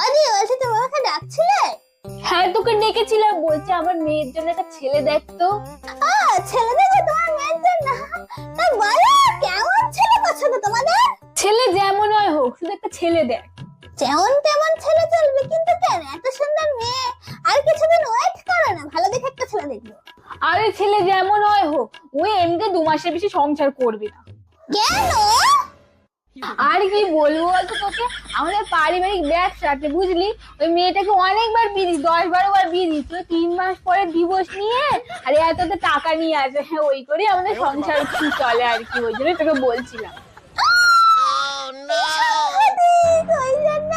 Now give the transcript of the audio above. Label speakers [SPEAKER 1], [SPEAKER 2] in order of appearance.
[SPEAKER 1] আরে বলছি তুমি আমাকে ডাকছিলে?
[SPEAKER 2] হ্যাঁ তোকে ডেকেছিলাম, বলছে আমার মেয়ের জন্য একটা ছেলে দেখতো।
[SPEAKER 1] ছেলে দেখো তোমার মেয়ের জন্য? তা বলো কেমন ছেলে পছন্দ তোমাদের?
[SPEAKER 2] ছেলে যেমন হয় হোক, শুধু একটা ছেলে দেখ।
[SPEAKER 1] যেমন তেমন ছেলে চলবে, কিন্তু কেন এত সুন্দর মেয়ে? আর কিছুদিন ওয়েট করো না, ভালো দেখে একটা ছেলে দেখবো।
[SPEAKER 2] আরে ছেলে যেমন হয় হোক, ওই এমনিতে 2 মাসের বেশি সংসার করবে না।
[SPEAKER 1] কেন?
[SPEAKER 2] আর কি বলবো বলতো তোকে, আমাদের পারিবারিক ব্যবসাতে বুঝলি, ওই মেয়েটাকে অনেকবার বিয়ে 10-12 বার বিয়ে দিত, 3 মাস পরে ডিভোর্স নিয়ে আর এততে টাকা নিয়ে আসে। হ্যাঁ, ওই করে আমাদের সংসার চলে আর কি, ওই জন্য তোকে বলছিলাম।
[SPEAKER 1] ওই জন্য